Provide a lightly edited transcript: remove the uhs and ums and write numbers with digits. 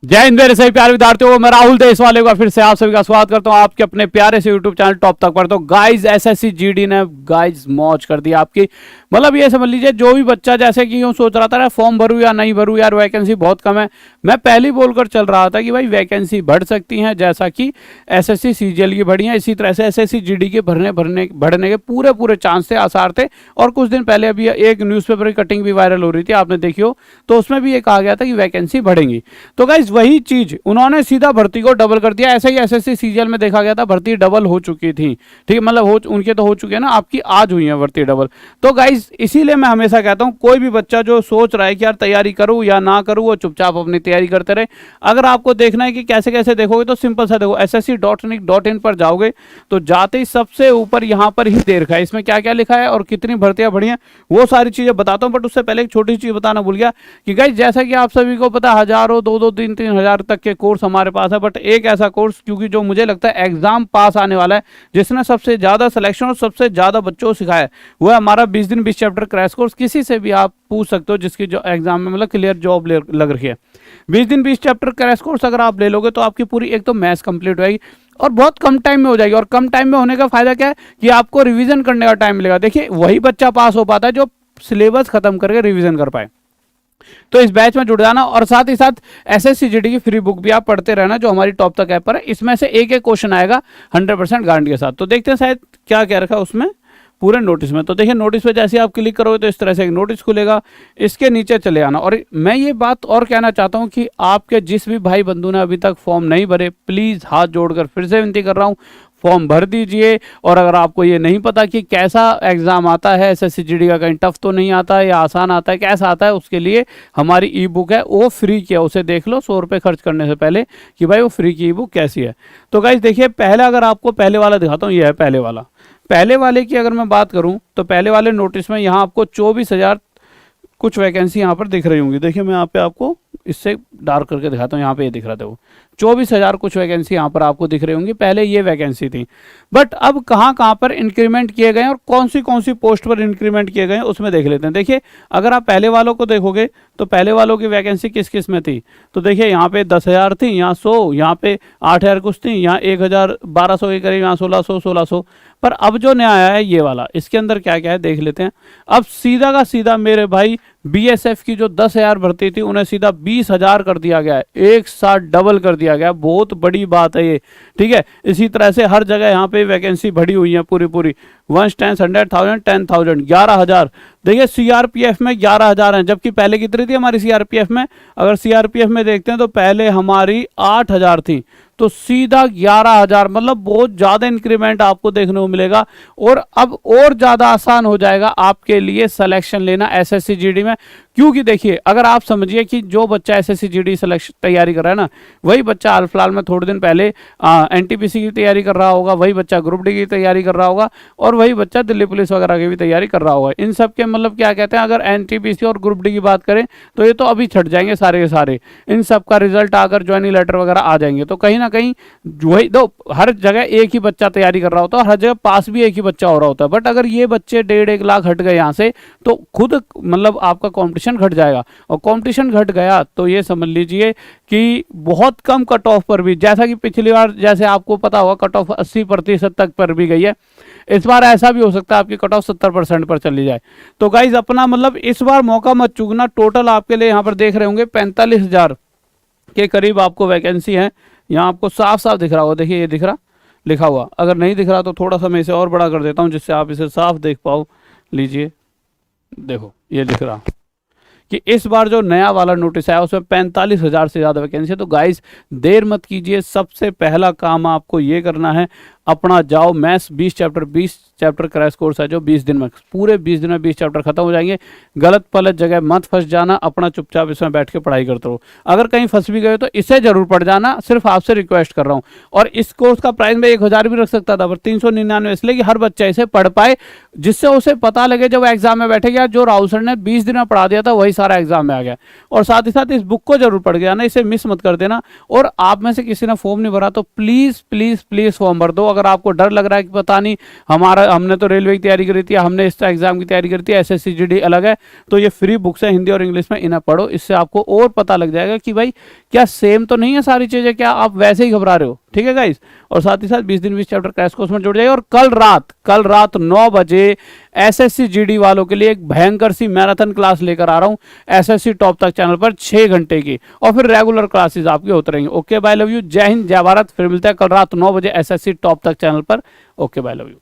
जय हिंद मेरे सभी प्यारे विद्यार्थियों, मैं राहुल देश वाले का फिर से आप सभी का स्वागत करता हूं आपके अपने प्यारे से यूट्यूब चैनल टॉप तक पर। तो गाइज एसएससी जीडी ने गाइज मौज कर दी आपकी। मतलब ये समझ लीजिए, जो भी बच्चा जैसे कि यूं सोच रहा था फॉर्म भरूं या नहीं भरूं, यार वैकेंसी बहुत कम है, मैं पहले ही बोलकर चल रहा था कि भाई वैकेंसी बढ़ सकती है, जैसा कि एसएससी सीजीएल की बढ़ी है, इसी तरह से एसएससी जीडी के बढ़ने के पूरे चांस थे, आसार थे। और कुछ दिन पहले अभी एक न्यूज़पेपर की कटिंग भी वायरल हो रही थी, आपने देखी हो, तो उसमें भी ये कहा गया था कि वैकेंसी बढ़ेंगी। तो गाइज वही चीज उन्होंने सीधा भर्ती को डबल कर दिया। ऐसा ही एसएससी सीजीएल में देखा गया था, भर्ती डबल हो चुकी थी, ठीक है, मतलब उनके तो हो चुके हैं ना, आपकी आज हुई है भर्ती डबल। तो गाइज इसीलिए मैं हमेशा कहता हूं, कोई भी बच्चा जो सोच रहा है कि यार तैयारी करूं या ना करूं, वो चुपचाप अपनी तैयारी करते रहे। अगर आपको देखना है कि कैसे कैसे देखोगे, तो सिंपल सा देखो, ssc.nic.in पर जाओगे तो जाते ही सबसे ऊपर यहाँ पर ही दे रखा है, इसमें क्या क्या लिखा है और कितनी भर्तियां बढ़ी हैं, वो सारी चीजें बताता हूं। बट उससे पहले एक छोटी चीज बताना भूल गया कि गाइज जैसा कि आप सभी को पता, हजारों 2-2, 3-3 हजार तक के कोर्स हमारे पास है, बट एक ऐसा कोर्स क्योंकि जो मुझे लगता है एग्जाम पास आने वाला है, जिसने सबसे ज्यादा सिलेक्शन और सबसे ज्यादा बच्चों को सिखाया है, वो है हमारा 20 दिन 20 चैप्टर क्रैश कोर्स। किसी से भी आप पूछ सकते हो जिसकी जो एग्जाम में मतलब क्लियर जॉब लग रखी है। 20 दिन 20 चैप्टर क्रैश कोर्स अगर आप ले लोगे तो आपकी पूरी एक तो मैथ्स कंप्लीट हो जाएगी और बहुत कम टाइम में हो जाएगी। और कम टाइम में होने का फायदा क्या है कि आपको रिवीजन करने का टाइम मिलेगा। देखिए वही बच्चा पास हो पाता है जो सिलेबस खत्म करके रिवीजन कर पाए। तो इस बैच में जुड़ जाना और साथ ही साथ एसएससी जीडी की फ्री बुक भी आप पढ़ते रहना, जो हमारी टॉप तक ऐप पर है। इसमें से एक एक क्वेश्चन आएगा 100% गारंटी के साथ। तो देखते हैं शायद क्या क्या रखा उसमें पूरे नोटिस में। तो देखिए नोटिस पे जैसे आप क्लिक करोगे तो इस तरह से एक नोटिस खुलेगा, इसके नीचे चले आना। और मैं ये बात और कहना चाहता हूँ कि आपके जिस भी भाई बंधु ने अभी तक फॉर्म नहीं भरे, प्लीज़ हाथ जोड़कर फिर से विनती कर रहा हूँ, फॉर्म भर दीजिए। और अगर आपको ये नहीं पता कि कैसा एग्जाम आता है एसएससी जीडी का, कहीं टफ तो नहीं आता है या आसान आता है, कैसा आता है, उसके लिए हमारी ई बुक है, वो फ्री की है, उसे देख लो 100 रुपये खर्च करने से पहले कि भाई वो फ्री की ई बुक कैसी है। तो गाइस देखिए, पहले अगर आपको पहले वाला दिखाता हूँ, ये है पहले वाला। पहले वाले की अगर मैं बात करूं तो पहले वाले नोटिस में यहाँ आपको 24,000 कुछ वैकेंसी यहाँ पर दिख रही होंगी। देखिए मैं यहाँ पे आपको इससे डार्क करके दिखाता हूँ, यहाँ पे ये दिख रहा था वो 24,000 कुछ वैकेंसी यहाँ पर आपको दिख रही होंगी, पहले ये वैकेंसी थी। बट अब कहाँ कहाँ पर इंक्रीमेंट किए गए और कौन सी पोस्ट पर इंक्रीमेंट किए गए उसमें देख लेते हैं। देखिए अगर आप पहले वालों को देखोगे तो पहले वालों की वैकेंसी किस किस में थी, तो देखिए यहाँ पे 10,000 थी, यहाँ 100, यहाँ पे 8,000 कुछ थी, यहाँ 1,1200 के करीब, यहाँ 1,600। पर अब जो नया आया है ये वाला, इसके अंदर क्या क्या है देख लेते हैं। अब सीधा का सीधा मेरे भाई बीएसएफ की जो 10,000 भर्ती थी उन्हें सीधा 20,000 कर दिया गया है, एक साथ डबल कर दिया गया। बहुत बड़ी बात है ये, ठीक है। इसी तरह से हर जगह यहाँ पे वैकेंसी बढ़ी हुई है पूरी 1 10 100,000 10,000 11,000। देखिए सीआरपीएफ में 11,000 हैं, जबकि पहले कितनी थी हमारी सीआरपीएफ में, अगर सीआरपीएफ में देखते हैं तो पहले हमारी 8,000 थी, तो सीधा 11,000। मतलब बहुत ज़्यादा इंक्रीमेंट आपको देखने को मिलेगा। और अब और ज़्यादा आसान हो जाएगा आपके लिए सिलेक्शन लेना एसएससी जीडी में, क्योंकि देखिए अगर आप समझिए कि जो बच्चा एसएससी जीडी सिलेक्शन तैयारी कर रहा है ना, वही बच्चा हाल फिलहाल में थोड़े दिन पहले एनटीपीसी की तैयारी कर रहा होगा, वही बच्चा ग्रुप डी की तैयारी कर रहा होगा, और वही बच्चा दिल्ली पुलिस वगैरह की भी तैयारी कर रहा होगा। इन सब के मतलब क्या कहते हैं, अगर एनटीपीसी और ग्रुप डी की बात करें तो ये तो अभी छट जाएंगे सारे के सारे। इन सब का रिजल्ट आकर ज्वाइनिंग लेटर वगैरह आ जाएंगे, तो कहीं ना कहीं वही दो, हर जगह एक ही बच्चा तैयारी कर रहा होता है, हर जगह पास भी एक ही बच्चा हो रहा होता है। बट अगर ये बच्चे 1.5-1 लाख हट गए यहाँ से, तो खुद मतलब आपका कंपटीशन घट जाएगा। और कंपटीशन घट गया तो ये समझ लीजिए कि बहुत कम कट ऑफ पर भी, जैसा कि पिछली बार जैसे आपको पता होगा कट ऑफ 80% तक पर भी गई है, इस बार ऐसा भी हो सकता है आपकी कट ऑफ 70% पर चली जाए। तो गाइज अपना मतलब इस बार मौका मत चूकना। टोटल आपके लिए यहाँ पर देख रहे होंगे 45,000 के करीब आपको वैकेंसी है। यहाँ आपको साफ साफ दिख रहा होगा, देखिए ये दिख रहा लिखा हुआ, अगर नहीं दिख रहा तो थोड़ा सा मैं इसे और बड़ा कर देता हूँ जिससे आप इसे साफ देख पाओ। लीजिए देखो ये दिख रहा कि इस बार जो नया वाला नोटिस आया उसमें 45,000 से ज़्यादा वैकेंसी है। तो गाइस देर मत कीजिए, सबसे पहला काम आपको ये करना है, अपना जाओ मैथ्स 20 चैप्टर क्रैश कोर्स है जो 20 दिन में, पूरे 20 दिन में 20 चैप्टर खत्म हो जाएंगे। गलत पलत जगह मत फंस जाना, अपना चुपचाप इसमें बैठ के पढ़ाई करते रहो। अगर कहीं फंस भी गए तो इसे जरूर पढ़ जाना, सिर्फ आपसे रिक्वेस्ट कर रहा हूँ। और इस कोर्स का प्राइस में 1,000 भी रख सकता था, पर 399 इसलिए कि हर बच्चा इसे पढ़ पाए, जिससे उसे पता लगे जब एग्जाम में बैठेगा जो राहुल सर ने 20 दिन में पढ़ा दिया था वही सारा एग्जाम में आ गया। और साथ ही साथ इस बुक को जरूर पढ़ के आना, इसे मिस मत कर देना। और आप में से किसी ने फॉर्म नहीं भरा तो प्लीज प्लीज प्लीज फॉर्म भर दो। अगर आपको डर लग रहा है कि पता नहीं हमने तो रेलवे की तैयारी करी थी, हमने इस एग्जाम की तैयारी करी थी, एसएससी जीडी अलग है, तो ये फ्री बुक्स है हिंदी और इंग्लिश में, इन्हें पढ़ो। इससे आपको और पता लग जाएगा कि भाई क्या सेम तो नहीं है सारी चीजें, क्या आप वैसे ही घबरा रहे हो। ठीक है गाइस, और साथ ही साथ 20 दिन 20 चैप्टर क्रैश कोर्स में जुड़ जाइए। और कल रात 9 बजे एसएससी जीडी वालों के लिए एक भयंकर सी मैराथन क्लास लेकर आ रहा हूं एसएससी टॉप तक चैनल पर 6 घंटे की, और फिर रेगुलर क्लासेस आपकी होते रहेंगे। ओके बाय लव यू, जय हिंद जय भारत। फिर मिलते हैं कल रात 9 बजे एसएससी टॉप तक चैनल पर। Okay bye love you.